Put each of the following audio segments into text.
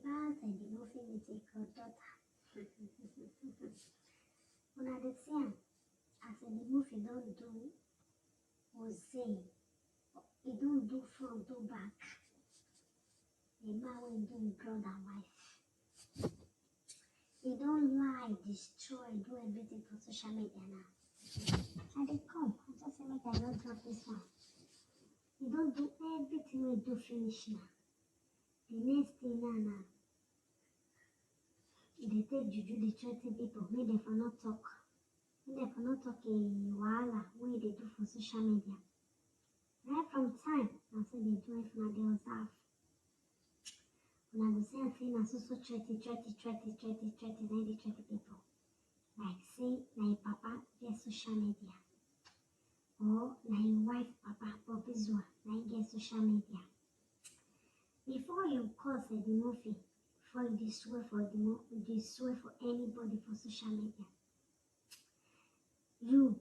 bad and the movie will take your daughter. When I say, as the movie don't do, or say, it don't do front to back. The man will do brother wife. They don't lie, destroy, do everything for social media now. And they come, I just say, make I don't drop this one. They don't do everything we do finish now. The next thing now, they take juju, they threaten people, make them for not talk. Make them for not talk wahala, what they do for social media. Right from time, I say they do it for they observe. When I go say, I say, I so threaten, then they threaten people. Like say, na your papa get social media. Or na your wife, papa, Bobby Zua, na you get social media. Before you cause the movie, before you destroy for anybody for social media, the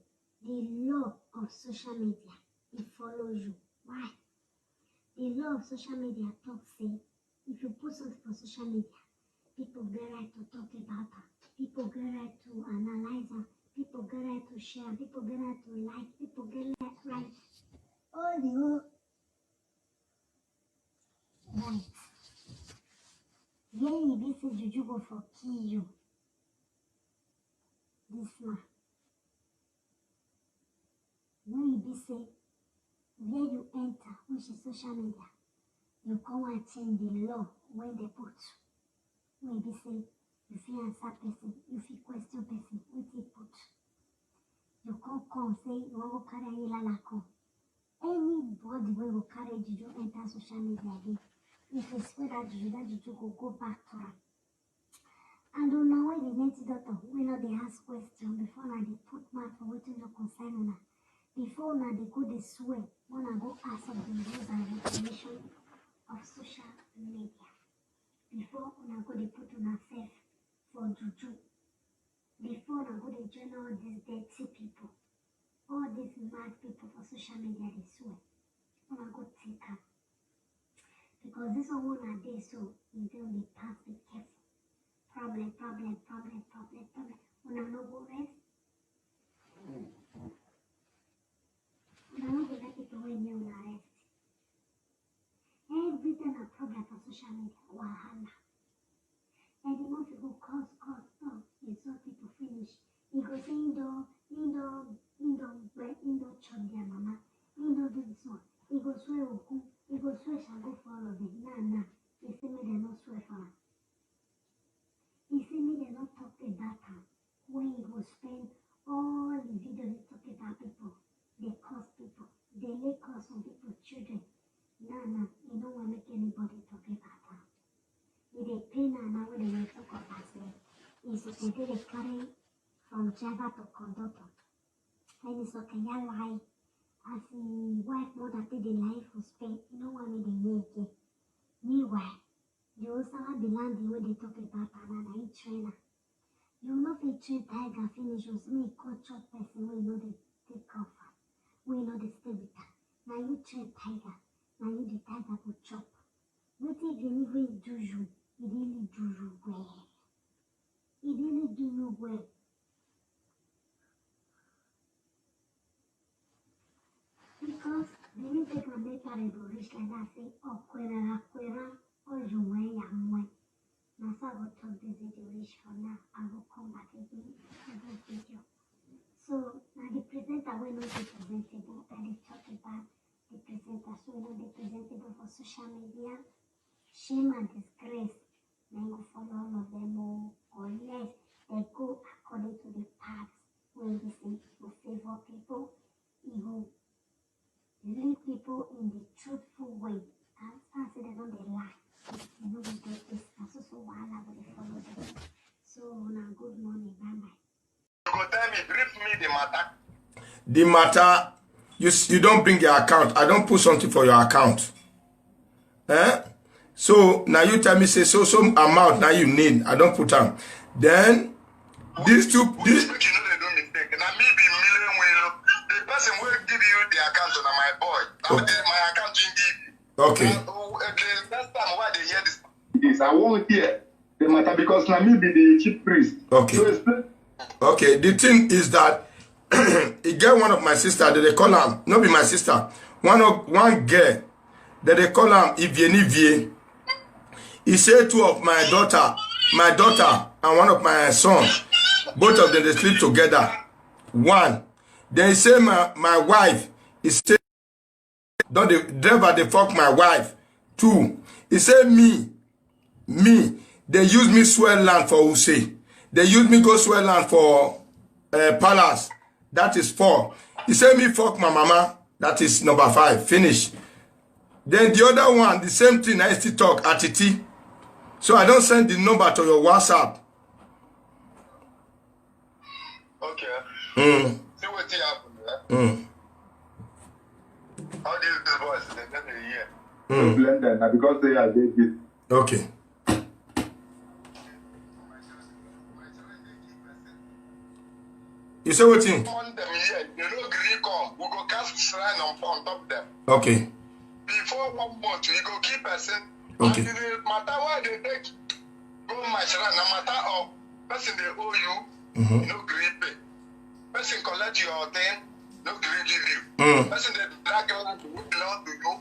law of social media, it follows you. Why? The law of social media talks say, if you put something for social media, people get right to talk about her. People get right to analyze her. People get right to share. People get right to like. People get right. All the whole right. Where you be say juju go for kill you. This man. Where you be say where you enter, which is social media, you come and change the law where they put. Where you be say you feel answer person, you feel question person, what he put. You come say you want to carry a come. Anybody will carry juju enter social media again. If you swear that juju go back to her. And now when the next doctor, when they ask questions before now they put mouth for waiting to concern now. Before now they go they swear, when I go ask of the rules and regulation of social media. Before now go they put on herself for juju. Before now go they join all these dirty people. All these mad people for social media, they swear. When I go take her. Because this one a day, so you don't be past, be careful. Problem. When I no go rest, when I no go let people when you rest. Everything a problem for social media, wahala. And the more people cause, it's all people finish. You go say, Indo chop their mama. Indo do this one. He go swear Oku. He go swear shall go for all of them. Nah. He say me they not swear for her. He say me they not talk about her. When he go spend all the video they talk about people. They cause people. They lay cause on people's children. Nah. You don't want to make anybody talk about her. If they pay now when they will talk about them. It's okay they carry from driver to conductor. And it's okay, you lie. As the wife mother take the life for Spain, you know what I mean they again. Meanwhile, you also have the land where they talk about and I trainer. You know if train tiger finish, you see me culture person where you know they take off. Where you know they stay with her. Now you train tiger. Now you the tiger go chop. What if you really do you? It really do you well. It really do you well. Because the new take a make a reach like that, say, Quera, or you way, I'm way. Now, so I will talk this video reach for now. I will come back again for this video. So, now the presenter will not be presentable, and they talk about the presenter, so we know the presentable for social media. Shame and disgrace. Then go follow all of them, or yes, they go according to the paths where they say will favor people, it will lead people in the truthful way. And say they don't they lie. You know we get this. So while I will follow them. So now good morning, bye. You go tell me, brief me the matter. The matter, you don't bring your account. I don't put something for your account. So now you tell me say so amount now you need. I don't put them. Then these two this you know they don't mistake. Now me be million will the person will give you the account on my boy. Okay. My account in give. Okay. The last time why they hear this promise. I won't hear the matter because now me be the chief priest. Okay. So explain. Okay, the thing is that he get one of my sister that they call him, not be my sister, one girl that they call him Ivie. He said two of my daughter and one of my son, both of them they sleep together. One, then he say my wife, he say don't the driver they fuck my wife. Two, he say me, they use me swear land for Use. They use me go swear land for Palace. That is 4. He said me fuck my mama. That is number 5. Finish. Then the other one, the same thing I still talk at it. So I don't send the number to your WhatsApp. Okay. Mm. See what happened, Mm. How do you this voice? They get a year. Blend them because they are dead. Okay. You say what thing? On them here, they no green come. We go cast shrine on top of them. Okay. Before 1 month, you go keep person. Okay. And the matter why they take go my shrine, no matter of person they owe you, no green pay. Person collect your thing, no green give you. Person they drag you who belong to you.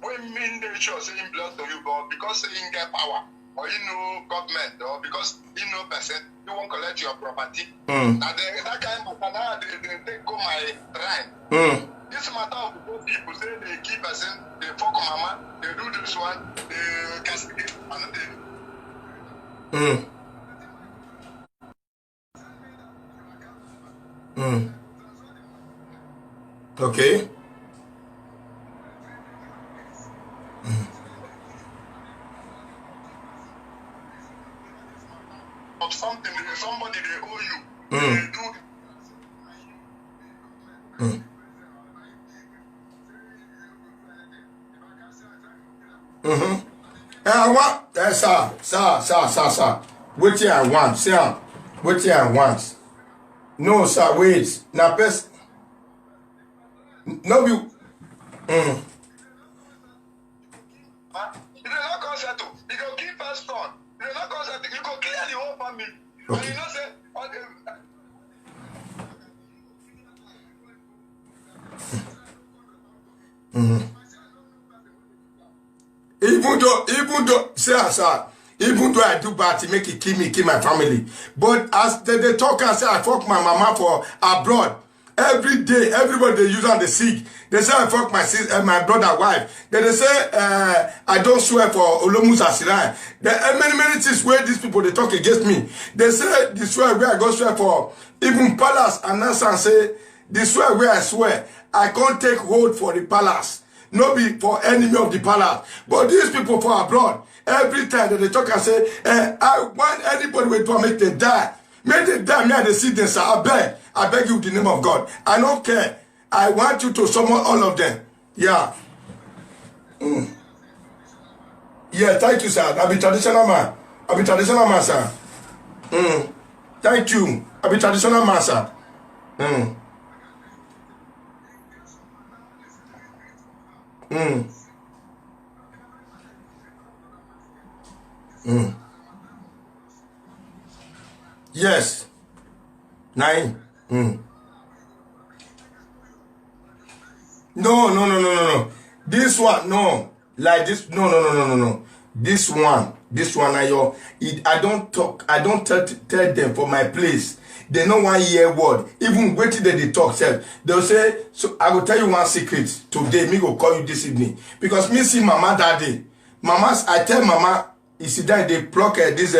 When mean they sure say him belong to you, but because say him get power, or you know government, or because you know person, you won't collect your property. Now that kind of matter now they go my shrine. This matter of those people say they keep person, they fuck mama, they do this one, they castigate, and they. Okay. Of something, somebody they owe you, they do. I want, sir. What I want, sir. What I want. No, sir, wait. Now, best. No, you. You do not consent to. You go keep first son. You do not consent to. You go clear the whole family. Okay. And you know say, Even though, sir, even though I do bad to make it kill my family, but as they talk and say I fuck my mama for abroad, every day, everybody they use on the sick. They say I fuck my brother wife. Then they say I don't swear for Olomus Asirai. There are many things where these people they talk against me. They say the swear where I go swear for even Palace and Nansan say the swear where I swear I can't take hold for the Palace. No be for enemy of the Palace. But these people for abroad, every time that they talk and say, I want anybody with to make them die. Make them die, me and they see them, sir. I beg you in the name of God. I don't care. I want you to summon all of them. Yeah. Yeah, thank you, sir. I'll be traditional man. Sir. Thank you. I'll be traditional man, sir. Yes. 9. No. This one, no. Like this, no. This one, I don't talk. I don't tell them for my place. They know one year word. Even waiting that they talk, they'll say, so I will tell you one secret today. Me go call you this evening. Because me see mama that day. I tell mama, you see that they pluck this,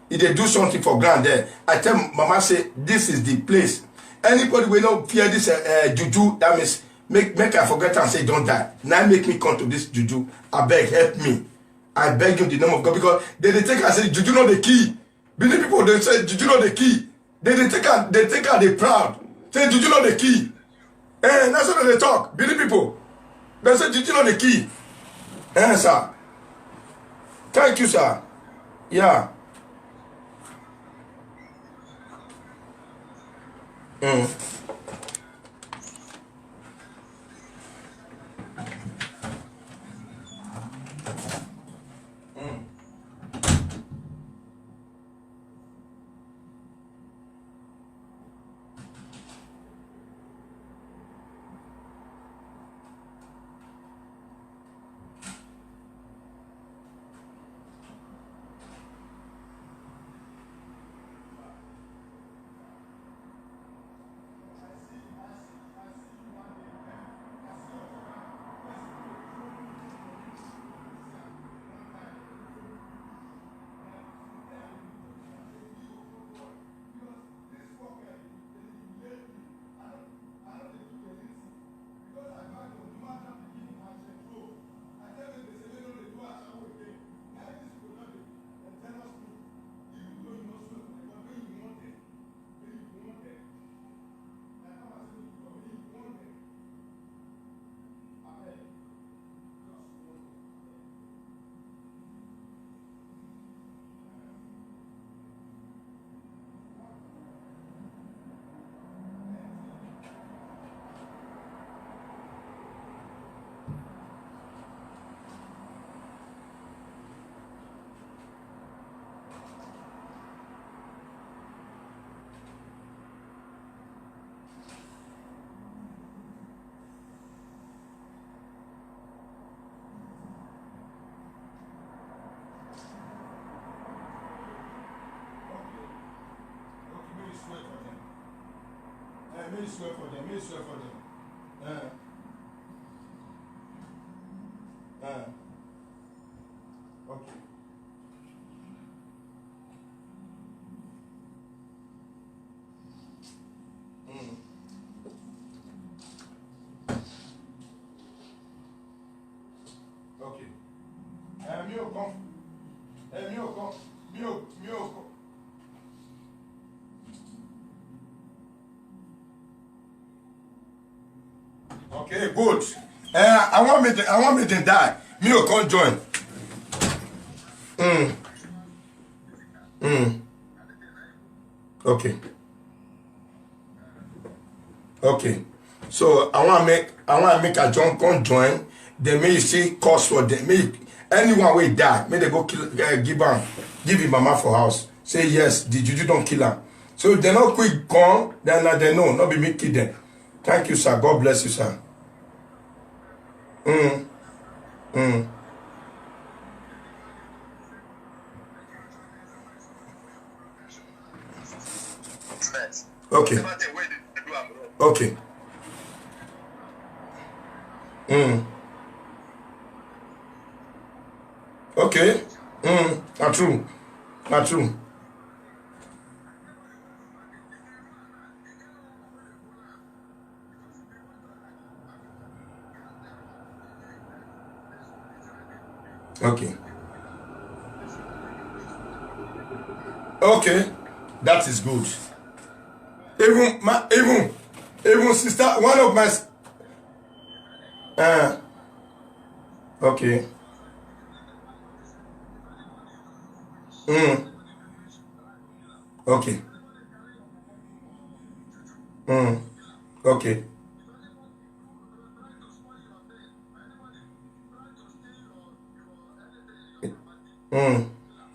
if they do something for grand there. I tell mama, say, this is the place. Anybody will not fear this juju, that means make I forget and say don't die. Now make me come to this juju. I beg, help me. I beg you in the name of God. Because they take and say juju not the key. Many people they say juju not the key. They take out they proud. Say juju not the key. That's what they talk. Many people. They say juju not the key. Sir. Thank you, sir. Yeah. May you swear for them. May you swear for them. Okay. Okay. Mio. Okay, good. I want me to die. Mio can't join. Okay. Okay. So I want to make a John can't join. They may see cost for them. May anyone will die. May they go kill, give him mama for house. Say yes. The juju don't kill her. So if they not quick gone, then they know not be me kill them. Thank you, sir. God bless you, sir. Okay. Okay. Okay. Not true. Not true. Okay. Okay. That is good. Even sister, one of my okay. Okay. Okay.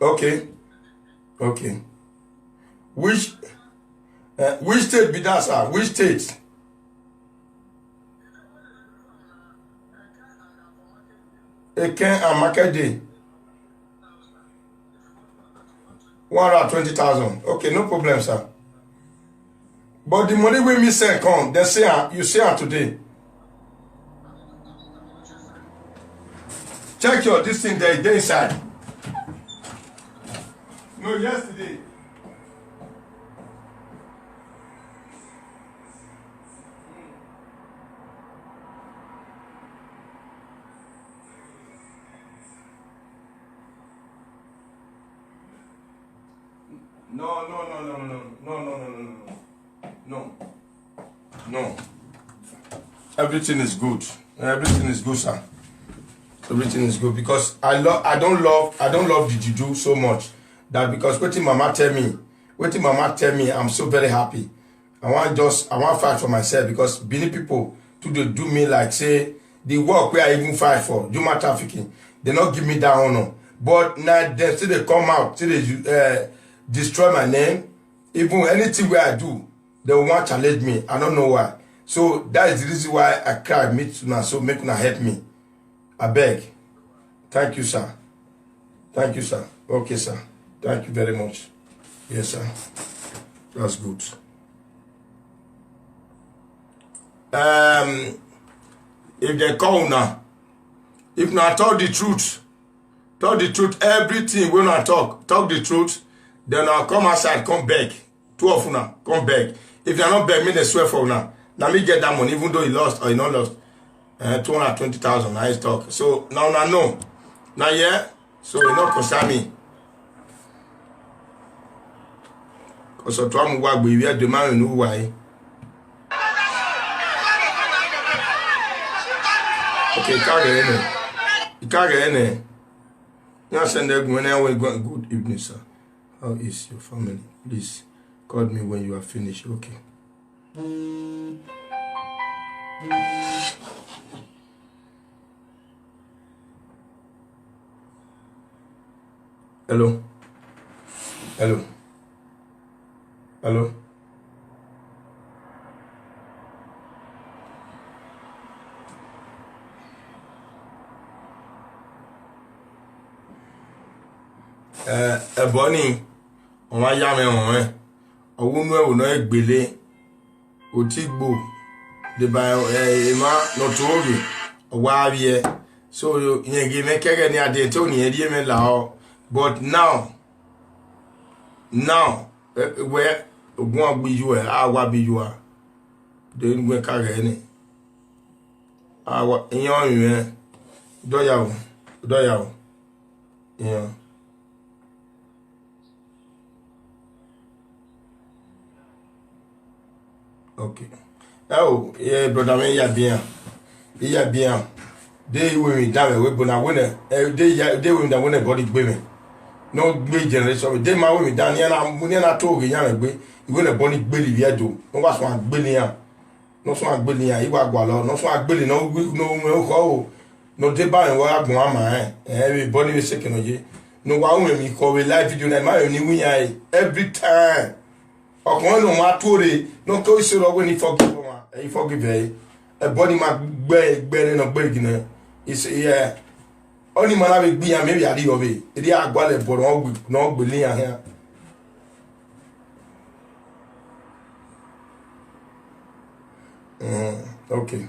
Okay. Okay. Which state be that, sir? Which state? Eken and Market Day. 120,000. Okay, no problem, sir. But the money we me send come, they say you say today. Check your this thing there inside. No, yesterday. No. Everything is good. Everything is good, sir. Everything is good because I don't love the juju so much that because what mama tell me, I'm so very happy. I want fight for myself because many people do me like say the work where I even fight for human trafficking, they not give me that honor. But now they still they come out, till they destroy my name. Even anything where I do, they want to challenge me. I don't know why. So that is the reason why I cry me tonight. So make una help me. I beg. Thank you, sir. Thank you, sir. Okay, sir. Thank you very much. Yes, sir. That's good. If they call now, if not talk the truth, everything when I talk the truth, then I'll come outside, come beg. Two of you now, come beg. If you're not beg, me they swear for now. Now me get that money, even though he lost or he not lost. 220,000, I talk. So now no. Now yeah, so you not concern me. Because so to am work we are demand no why. Okay, you can't get any. You send them when I will go. Good evening, sir. How is your family? Please call me when you are finished. Okay. Hello. Ebony, on va jamais on owunu e no egbele Otigbo the by ema no toge owawie so you give me kege ni ade to ni edi me la but now where ogun agbiju e awa biju a de ngwe kage ni awa yan yen doya o yeah. Okay. Oh, yeah, brother, me ya bien. They will down we bona winner. They will down winner body women. No great generation. They my women down here na talk yan gbe. You go na body gbeli via do. No was one gbeli no so agbeli yan iwa gwa lo no so agbeli no ko no dey ba wa agbon ama everybody we second oje no wa won mi ko we live video na ma ni win yan every time ọkùnrin ló máa tó re no ko se ro we ni forgive ma e forgive e body ma gbe na gbe gina is yeah oni ma la be gbi yan me bi ari obe e di agwa le bo no gbe li yan okay.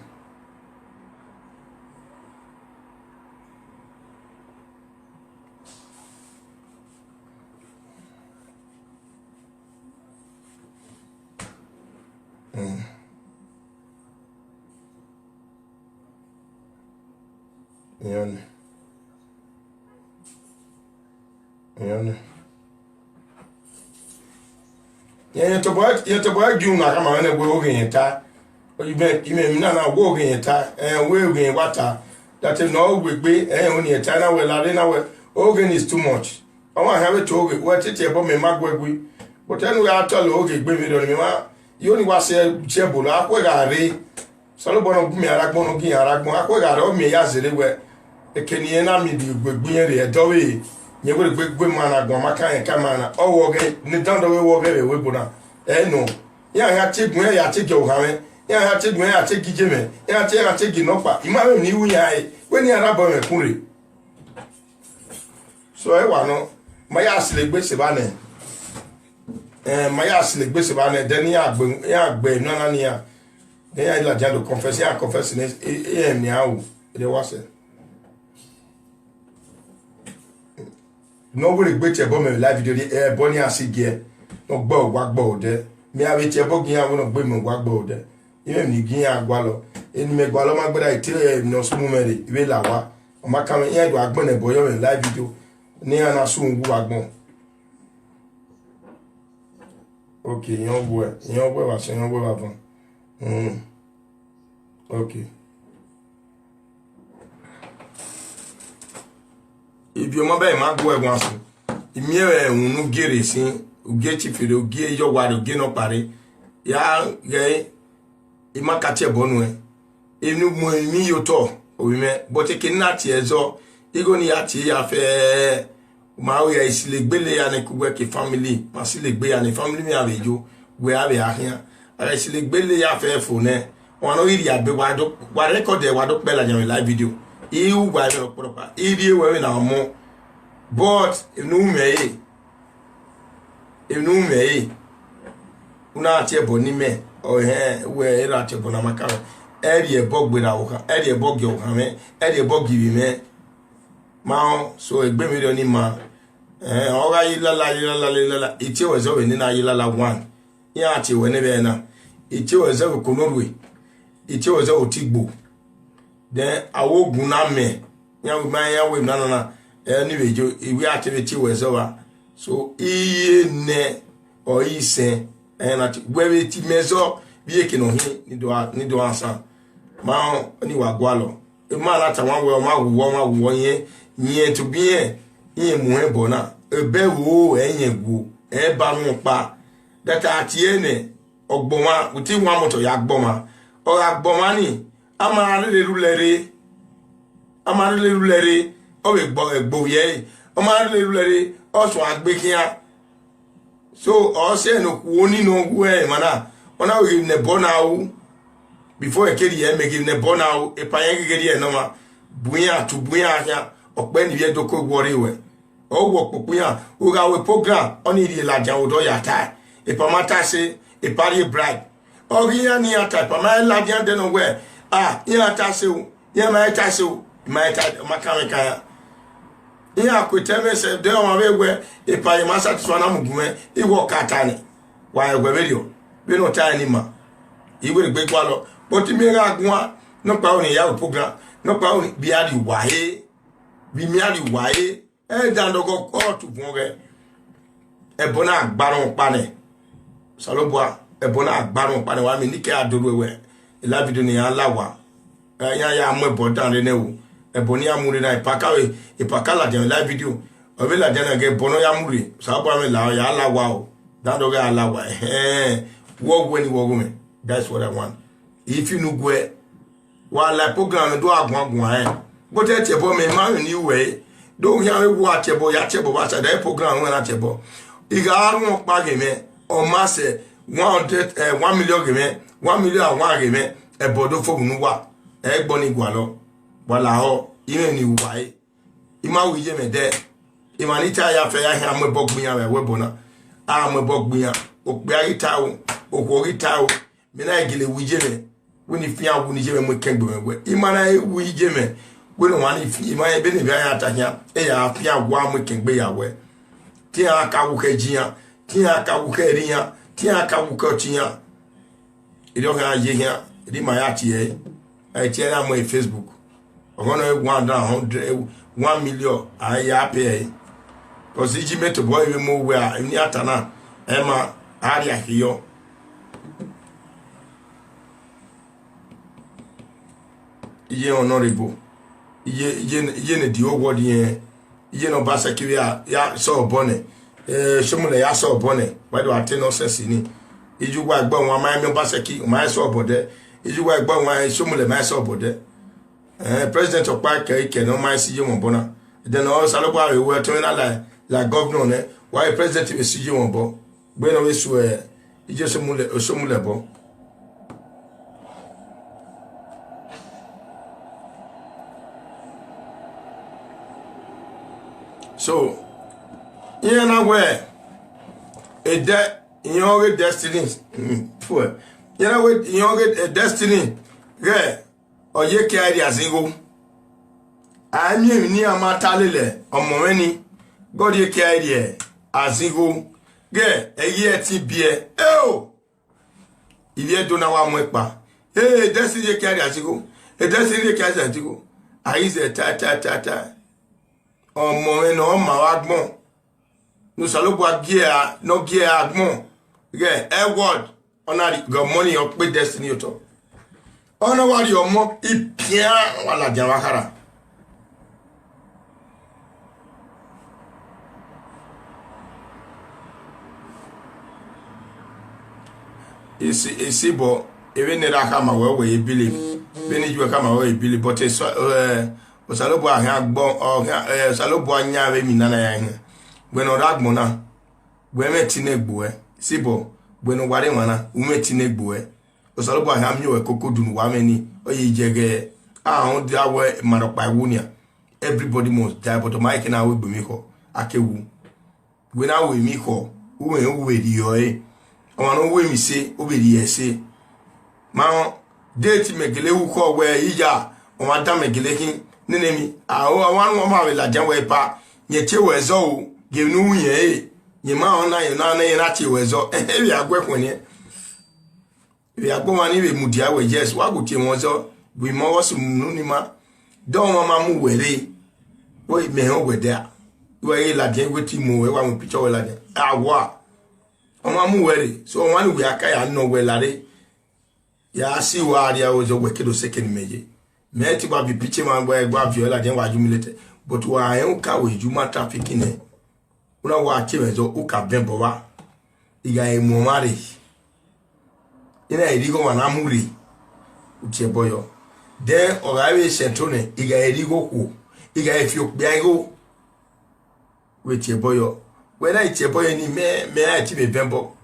Yeah, to boy you na kama na go ogen ta. You me na go ogen ta we ogen water. That is no gbegbe oni ta na we la na we ogen is too much. I want have it to ogen what it about me magwegwe. But then we are tell ogen gbe mi do mi ma you only was chebolo akwega re. Solo bono gumi aragbon ogen aragbon akwega re o mi ya zere we ekeni na mi di gbegbe re dowe nye we gbegbe mana gbon maka en kamana o wo ge ni dan do we wo ge we bona no ya tegun ya tege o hawe ya tegun ya tege jeme ya tege no pa ima we ni wuya e we ni arabo me kunre so e wa no ma ya sile gbe se ba ne ma ya sile gbe se ba ne de ni agbe no na ni ya de ya la jado confess ni ni awu de wa se no we gbe che bo me live video bo ni asige no gbo wa gbo de mi a be che bo gin awon no gbe mo wa gbo de ime ni gin agwa lo eni me gwa lo ma gbeda ite no sumu mere iwe la wa o ma ka me yen do agbon e bo yo me live video ni ana sun wu agbon okay yon bo wa se yon bo wa fun okay ibi o mo be ma gbo egun asun imi ehun gere sin uge chifere uge yo ware uge no pare ya ge imakati ebonu enu mo mi yo to owime but e kinna ti ezo igo ni ati ya fe ma o ya isile gbele ya ne kugbe ke family ma sile gbe ya ne family mi abejo we ave ahia ara isile gbele ya fe fo ne won no iri abe wa record e wa do pe la jan live video iu gba me proper iri we na mo but enu me una ti ebo ni me o we era ti ebo na maka eri ebo gbera o kan eri ebo ge o kan me eri ebo give me ma so egbe mi do ni ma o ga yilala iti o zo we ni na yilala 1 ya ti we ne be na iti o zo ko norwe iti o zo otigbo then awogun na me ya we na ni bejo iwe activity we zo wa so iye ne o ise na wewe ti mezo bi eke no hi ni do ansa ma ni wa gwalo e ma la ta wan we ma wo yen to bien yen mu e bona e be wo yen gu e ba mu pa data ti ene ogbon wa uti wa moto ya gbon ma o ya gbon ma ni amara le rulere o we gbo ye o ma le rulere o so agbe kian so o se no ku oni no we mana ona we ne bonau before e keri e me give ne bonau e pa yen gege die no ma buya ya ope ni bi doko gwori we o wo popuya o ga we program oni ri la jan odo ya ta e pa mata se e pari bribe Ogia ni type my ladian de no where ya tasu ya my tasu my makamika ya kweteme se de o we e pa ma satisfy na mugume e wo katane wa egwe video we no tiny ma e we gbe kwa lo but mi ra gun no pa oni ya program no pa oni bi ari wae bi mi ari wae e dan do ko tu fun re e bona agbarun pa ne Salobua ebona agbarun pa ne wa mi ni ke adoro we la video ni alawa ya mo important re ne o eboni amure na ipakala de la video o be la de na ge bono ya mure Salobua me la ya alawa o dan do ge alawa wo gwe ni wo me that's what I want if you no gwe wa la program do agwan but e chebo me ma ni we do ya we wa chebo ya chebo ba sa da program na chebo iga arun pa ge me o ma se 1 million ge me 1 million wa ge me e bodo fo nu wa e gbo ni gwa lo wala ho ime ni wa e ima wi je me de imanita ya fe ya ha mo bogbun ya we bona a mo bogbun ya o pe ari ta o ko ri ta o me na igile wi je me woni fi a woni je me mo kengbe me imana wi je me woni wa ni fi ima e be ni bi ya ta ya e ya fi a wa mo kengbe ya we ti a ka wu ke jiyan ti a ka wu ke riyan ti a ka wu ko tiyan ido ka ye yan di ma ya ti e ti na mo Facebook ogono 1 million aya pay cause iji meto boy we mo we ni atana ema area hiyo iye honorable iye ne di owo di iye no basa kiwi ya so bone somule ya so bone why do ate no sense ni ijugwa agba won ma mi basa ki ma so bode ijugwa agba won somule ma so bode president of park ke no ma si je won bona then all Salobua we to na la governor ne why president we si je won bo gbe no we so ije somule bo so you know where a your destiny for you know what your destiny yeah or ye carry as go anyi ni amatalele omomeni god ye carry as go ge eye ti bie iye do na wa mo pa destiny ye carry as go destiny ye carry as go aize ta ọmọ eno ma wa gbon no Salobua gia no gia agbon ge word onari go money o pe destiny to ona wari omo ipia wala jawakara isi bo even ne ra kama we believe beni ju kama we believe but Salobua ha gbon Salobua nya we mi nana ya hin gbe no ragbon na gbe meti na egbo sibo gbe no ware wana umeti na egbo Salobua ha mi we kokodun wa meni oye jege ahun dia we maropa wunia everybody must die but my na we gbemi ko akewu gbe na we mi ko we di yo o no we mi se obedi ese ma date megele wu ko we ija o ma da megele kin nenemi awan wo ma we la janwe pa ye chewe zo genu ye ye ma ona ye na chewe zo we agwe kwoni we agbo mani we mudia we yes wa go che won zo we mo wo sum ni ma don ma mu were we me ho we there we la den we ti mu we wa mu picture we la den awa o ma mu were so wan we aka ya no we lare ya si wa area wo zo we kedo second meje me ti ba bi piche man boy gba viola den wa jumilete but wa en ka we juma traffic ne una wa chewezo u ka bembo wa iga e mo mari ina edigo wana muri uche boyo de o ga we setone iga edigo ku iga e fi okbiago we che boyo we na che boyo ni me a ti be bembo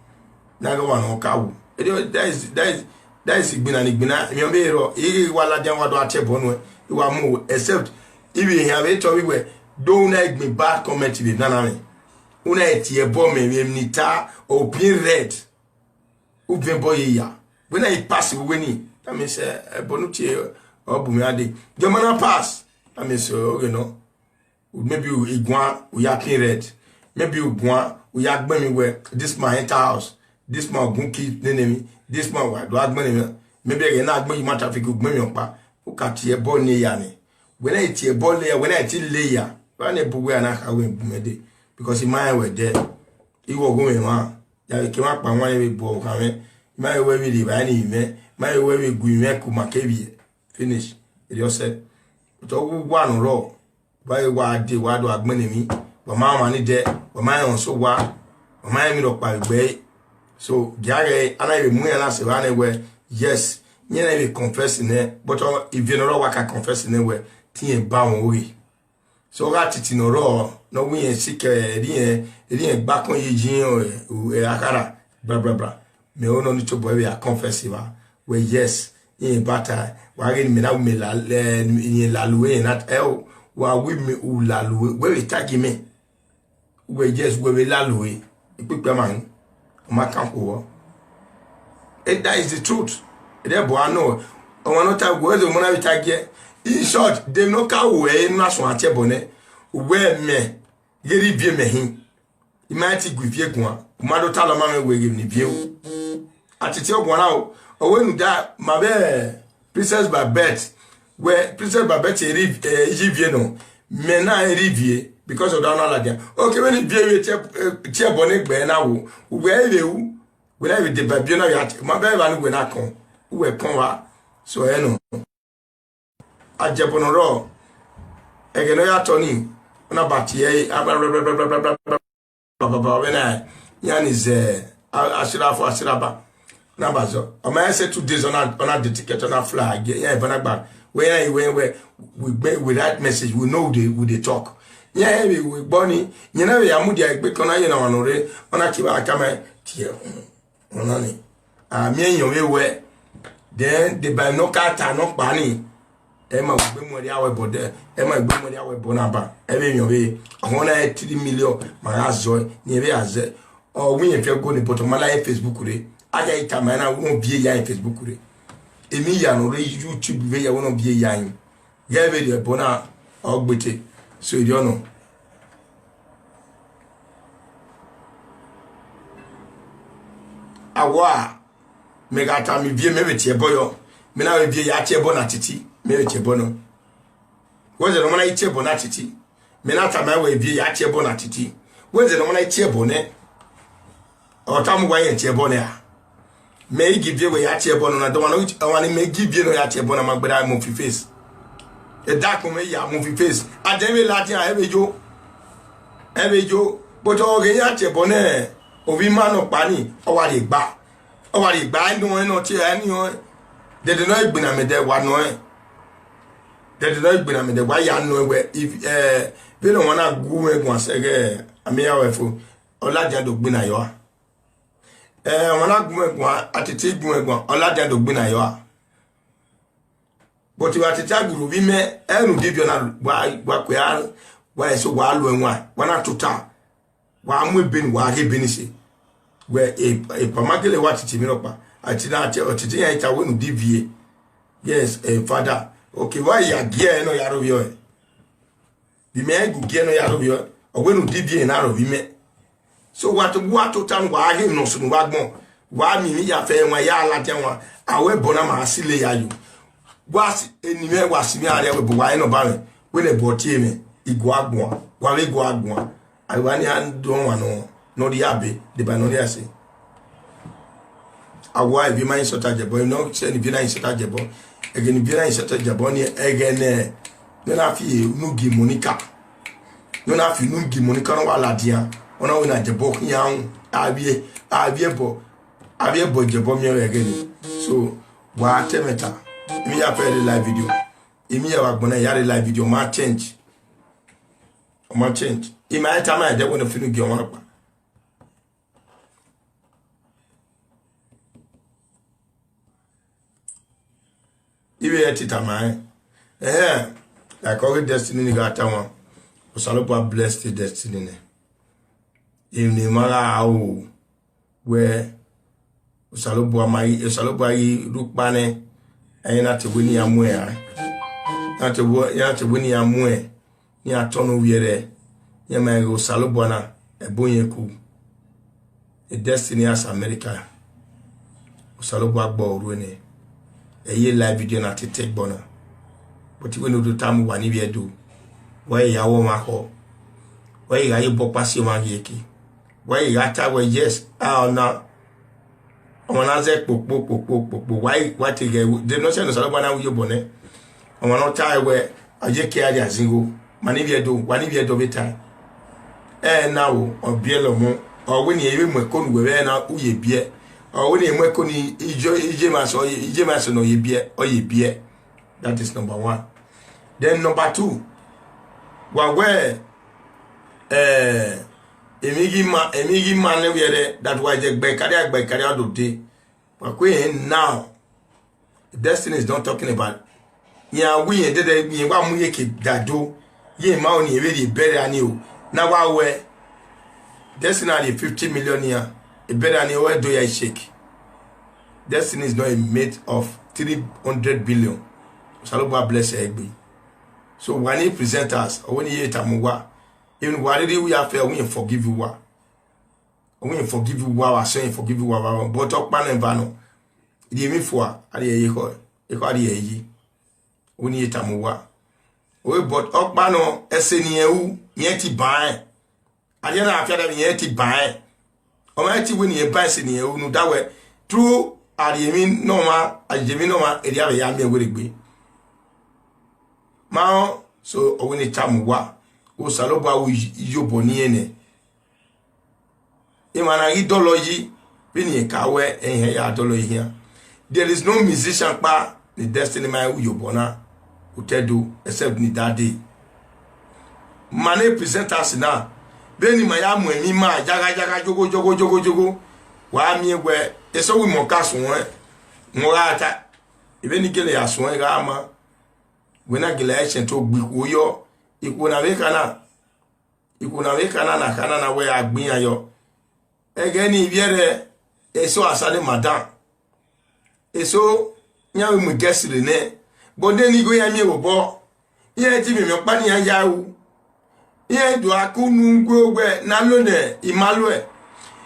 na go wana ka wu that is igbina ni igbina mi o be ro iri wala den wa do atebo no iwa mu except if you have it we we don't like me bad comment be na me una etie bo me nita o pin red u be boy ya when I pass winning, that means a bonuti or bumiade. German pass, that means maybe you go we are red. Maybe you go we are going where this my enter house, this my gun keep enemy, this my what do I maybe I not going matter if you go me pa. Who can't hear ball near yani. When I hear ball layer, when I tell layer, run a boy and I went bumede because in my way there, he was going on. Ya came up and one way ball coming. My way with the any me, my way with Guimet Kumakabi. Finish. It just said, but all one row. Why what do I me? But my money there, but my own so what? But my middle by way. So, Gary, and I will move and I say, anyway, yes, you never confess in it, but if you know what I confess in anywhere, tea bound way. So, that it in a row, no we ain't sick, it back on your or akara, blah blah blah. Me only to boy, we are confessing, where yes, in butter, wagging me now, me la lue, not el. While we me u la lue, where we tag me. We just where we la lue, a quick man, my camp. That is the truth. Therefore, I know. I want to tell you the money we tag. In short, they no car way, no so much bonnet. Where me, get it me him. You might give you one. Mado Talamama will give me view. At the top one out, or when that, my bear, Princess Babette. Where Princess Babette Riviano, Mena Rivier, because of Donald. Okay, when it be a chair bonnet, Benau, where you, whenever the Babiana yat, my baby when I come, who will come, so I know. At Japonoro, again, I Tony, on a batty, when I, Yan is Asiraba, Nabazo. A man said 2 days on the ticket on a flag, yeah, Banaba. Where with that message, we know they talk. Yeah, we Bonnie, you know, Yamudia, Becona, you know, on a Kiva Kama, tear on honey. I mean, you way. Then they buy no car, no bunny. Emma will bring with the hour, but Emma will bring with the hour Bonaba. Every your way, I want to 3 million, my ass joy, never as or we if you're going to put on my life Facebook. I get time and I won't be a Facebook. Emilia no YouTube video won't be a yang. Yeah, video bona or booty. So you don't know. Awa mega time be maybe boyo. Me na be ya bona titi. Me bono. What's the one I bona titi? Me na time we be ya bona titi. What's the one I bonnet? Or time why and bonnet. May give you a chair and I don't want to make give you a chair but I movie face. A dark movie face. I don't will let you every Joe, but all the yacht bonnet, or we man of panny, or what it back. Or what it buy no one or chair anyone. They do not bring me there one way. They do not bring me there. Why I know where if they don't want to go once again, I may have or let you do Binayoa. When I go at the tea, all that do Binayoa. But you are to tell you, we may and give you what we are, why so wild when one are to tell. One will be what he been where a Pamagale watch it in Europa. I did not or today I wouldn't deviate. Yes, a father. Okay, why you are gear no yard of your. We may go gear no yard of your, or when you deviate out of him. So what to town why him no soon wagmo. Why me ya fair my ya latin, I will bonama silly ya you. Was any man was me area with wine or barren when they bought him, Iguagua, while they go agua. I want yan don't want no the abbey, the banoniasi. A wife be my sort of boy, no send Vina in Sotagebo, again Vina in Sotajaboni, again, then I feel Nugi Monica. Non I feel Nugi Monica no Aladia. On a win at the book young, I'll be a boy Jabomia again. So, what temeta? Me a very live video. Imi a wagona yari live video, ma change. Ma change. In my time, I don't want to feel you on. Ibe ya titama like all destiny got one. Osalopa blessed the destiny. In the matter how where Usalobo ayi rukpane ayina te wini amwe ya te wini amwe ni atonu wiere ya ma usalobo na ebonye ku a destiny as America usalobo agbo oruene eye live video na te take bona but we no do tamu wani bi edo wa yawo mako wa ya yi bopasi ma yeki wa ya ta we yes na on ze popo why what they no say no salobo na uyo bone on no tie we aje ke ari azingo mani bi edo wani bi edo beta now obielo mo o we ni ewe mo ekonu we na uye bie o we ni mo ekoni ije maso no ye bie o ye bie. That is number 1. Then number 2, we emigi man we that why je gbe kari do day. But now destiny is not talking about ya we did we wa mu yeke dado ye ma oni e be bere ani o na wa we destiny are 50 million here e bere ani o do ya shake. Destiny is not a mate of 300 billion. Salobo bless egbe. So when he present us or when he tamuwa, even what did we have we forgive you wa. We forgive you wa saying forgive you wa but talk pan and vano. Di mi for ali ye ko ali ye. When he tamuwa. We but okpano eseni ewu yeti ban. Ali na afia da yeti ban. O ma ti when ye ban seni ewu no that way true ali mi normal ajemi normal eri aba ya mi eweregbe. Mao so owini tamuwa o salobo awu yobo ni ene imana idology bini kawe enhe ya dolo hia. There is no musician pa the destiny my yobo na utedo except ni that day mane presenters na beni maya mu emi ma jaga jogo wa mi egwe eso wi mo kaso won mo ata ibeni gele ya so ga ama wena gilation to gbiku yo ikuna wekana na kana na we agbin ayo ege ni biere eso asale madam eso nyawe mu gesire ne bode ni go ya mi obo ye ti mi pa ni yawu ye do akunu ngwe na lone imalwe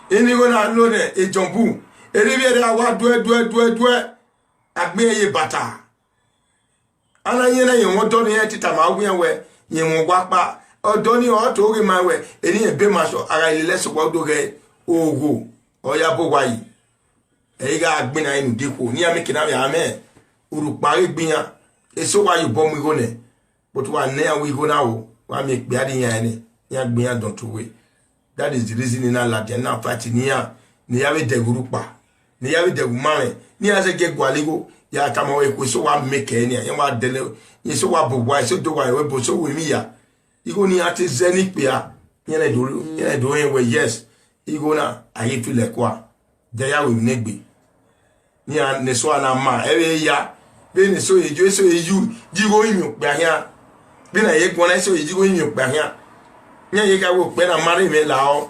eni go na lone ejombu eri biere awa dwe agbin ye bata ana yena ye won do ni tita ma wu we ye won gwa pa odo ni o to ri ma we eni e be ma so ara ile so gwa do re ogo oya bo wa yi e ga agbin na inu depo ni ami kina ya me uru pare gbiyan eso wa yu bo mu go ne but wa ne awi go na wo wa mi pe adi yan ni ya gbiyan don to we. That is the reason in la de na fati ni ya we de guru pa ni ya we de gumare ni ya se ge gwaligo ya kama we ko so wa make ni ya wa dele ye so wa bo wa so do wa we bo so we mi ya igo ni ati zeni pe ya ye do we yes igo na ayi fi le kwa de ya we negbe ni ya ne so na ma e ya be ni so eju so eju jigo yin pe ahia be na ye gbon na so ejigo yin pe ahia nya ye ga wo pe na mari me la o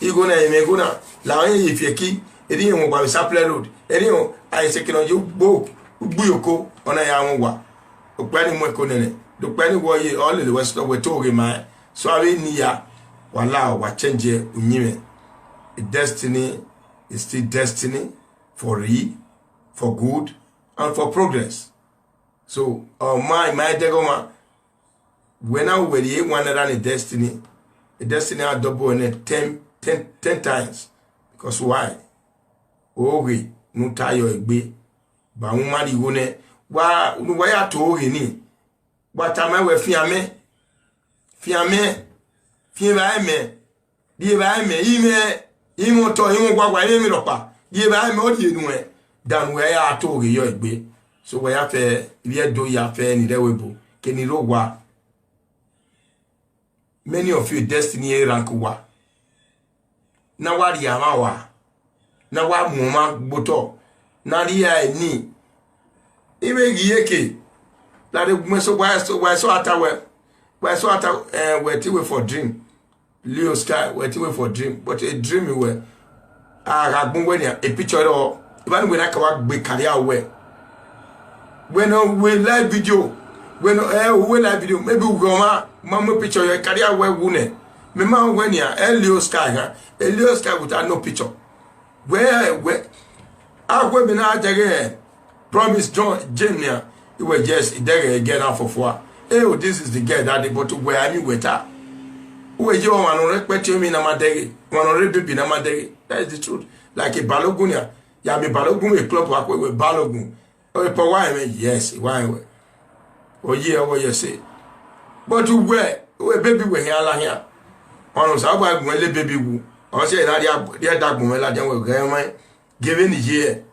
igo na me go na la o ye fi eki eri yin wo gba Sapele road eri o ai se kino ju bo gbuyoko ona ya won o pe ni mo ko nene do pe ni wo ye all the west we to re ma so awe ni ya wala wa change unyime. Destiny is still destiny for real, for good and for progress. So my degoma when I were the one that a destiny are double in it 10 times. Because why? Oge no tayo egbe ba umari wone wa ya to oge ni wa tama we fiame die ba me imo to imo gwagwa ime ropa die ba me odi enu e dan we ya to oge yo egbe so we ya fe wie do ya fe ni lewebo ke ni rogwa. Many of you destiny rank wa na wari amawa na wa muma boto na ria ni ibe giyeke la de gumeso wa so ata we ti we for dream Leo Sky we ti we for dream but a dream we aragun we ni a picture o Even when I can be career away. When we live video, when we live video, maybe we go mama picture your career away woman. Me man when ya Elio Sky, Elio Sky without no picture. Where I will be now again. Promise John Jamia, it was just there again out for 4. Oh, this is the girl that they got to wear me with her. Where you want to respect me in a madegi, one already be in a madegi. That is the truth. Like a Balogunia, Yami Balogun, a club work with Balogun. Oh, why? Yes, why? Oh, yeah, what you say. But to where baby were here. On us, I was going to baby woo. I say, dear dog, Mumela, then will grandma given the year.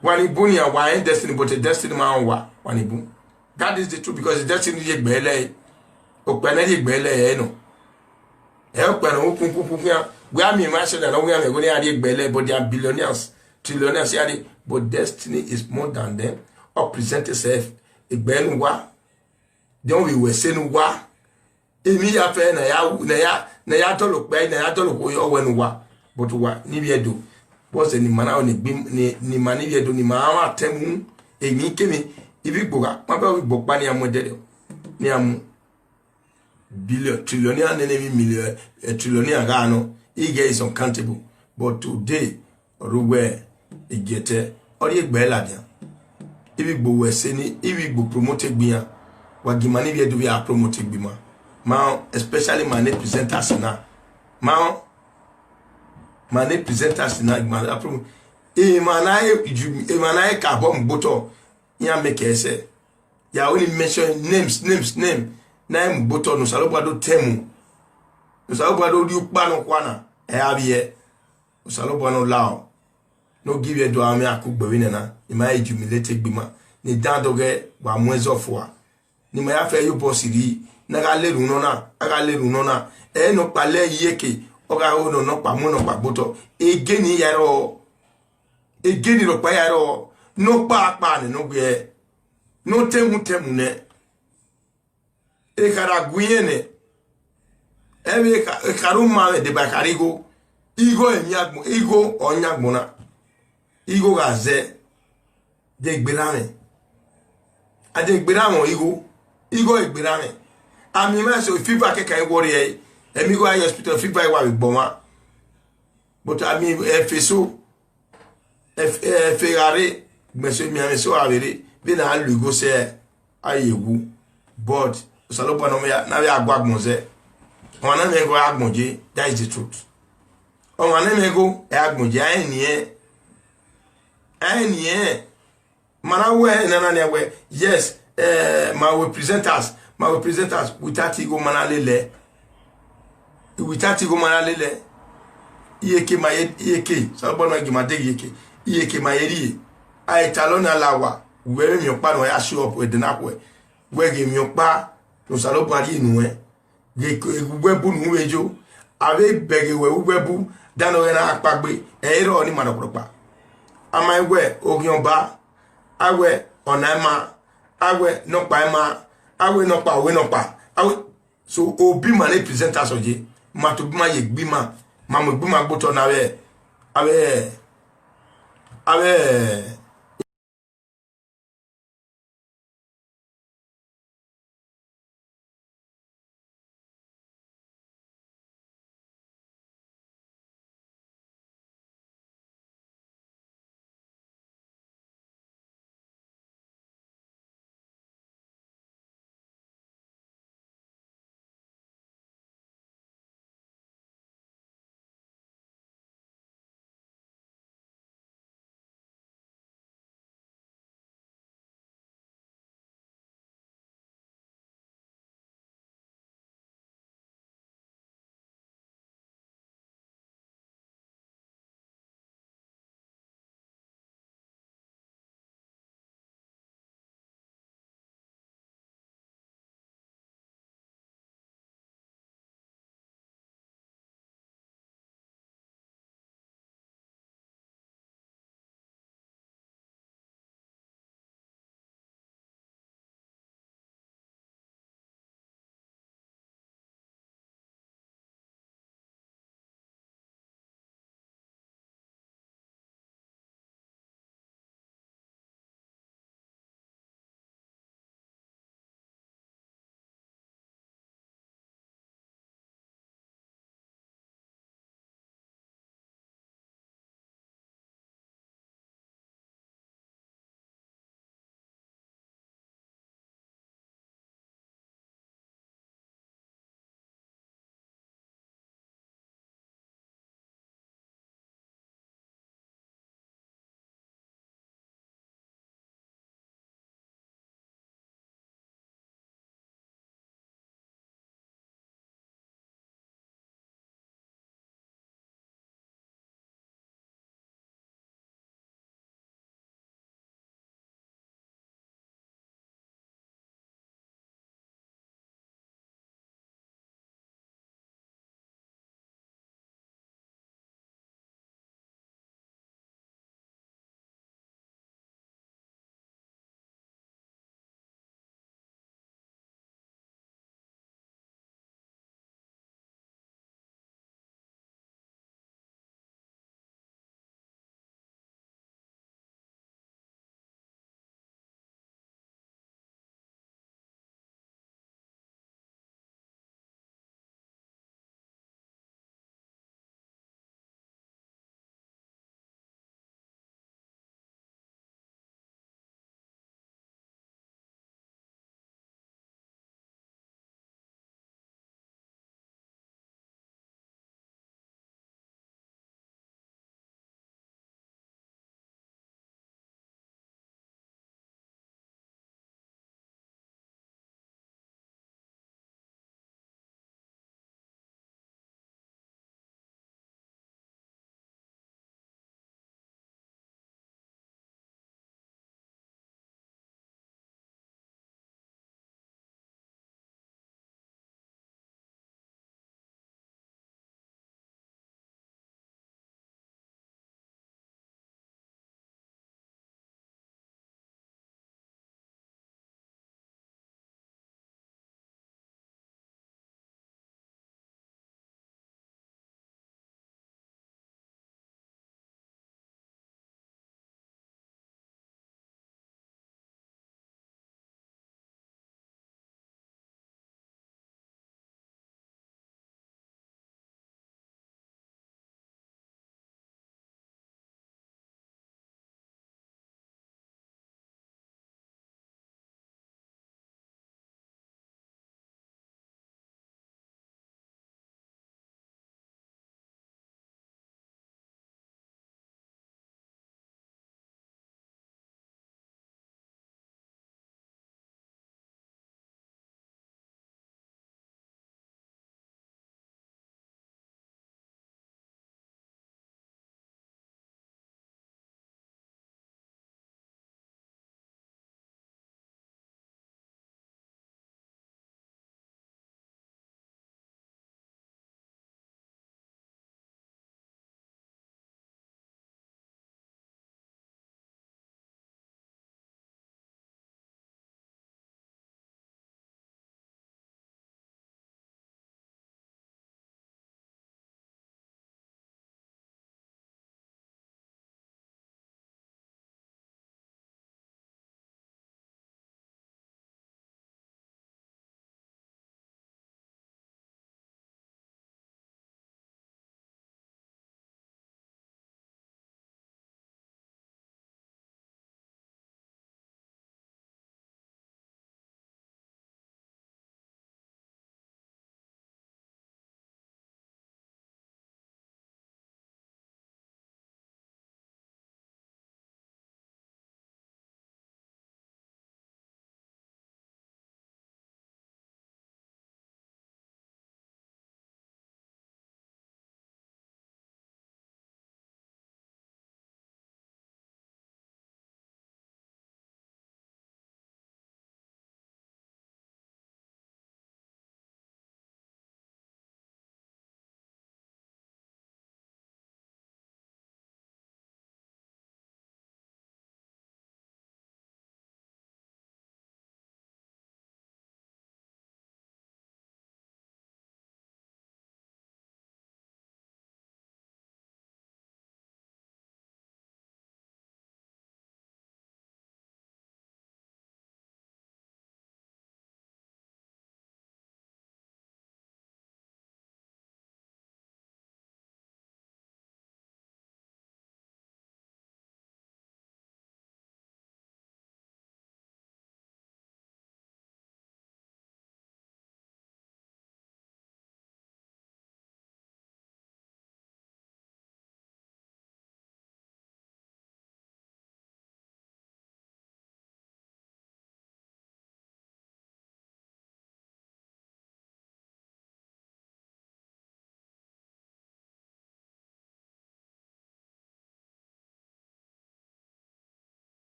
One ibunia, why destiny, but a destiny man, one ibu. That is the truth because destiny is belay. Opened belay, no. Help when we are me, master, and we are going to belay, but they are billionaires, trillionaires, but destiny is more than them. Or present itself a benwa. Then we were saying, wa. Emi ya fe na ya tolo pe na ya tolo ko yo wenu wa but wa ni bi edo boss ni mana o ni mani bi edo ni ma ma temu emi kemi ibi gboga ma ba gbo pa ni amode ni amu billion trillionaire na mi million trillionaire ga no he is uncountable but today oruwe igete ori egbe la dia ibi gbo we se ni ibi gbo promote gbiyan wa gimani bi edo bi a promote gbima ma especially my net presenters now ma my presenters now manai ka bom boto ya make ese ya only mention name name boto no salobado temu no salobado di upa no kwana abie no salobado lao no give you do ame akugbe na ima humiliate gbima ni dandoge wa mwezo fwa ni ma ya fe yo bosiri naga leru nona no pale yeke oga ono no pa mo no pa boto egeni yaro egeni ro pa yaro no pa ni no gbe no temu ne e kara guyene ebe karuma de bakarigo igo emiagbo igo onyagbona igo gaze de gbirame ade gbiramo igo egbirame ami ma so fever ke kan worry e emi go hospital fever wa bi gboma but ami efeso ferrari gbeso mi ami so avere bi na lugo se ayewu but salopo no na ya agbagbonze ona me go agbonje that is the truth ona me go agbonje anie mana we na na we yes my presenters without ego manalele yeke sabona gimade yeke mayeri ai talona lawa we mi opa no ya show up with na kwe we ge mi opa no salopo ari nu egugbe bu nu wejo ave bege we ugbebu dano na apagbe ero ni manokropa ama we ogionba awe onama awe no pa ema awe no pa awe so obi mane presenters oje ma to bi ma ye gbima ma mo gbima gboto na awe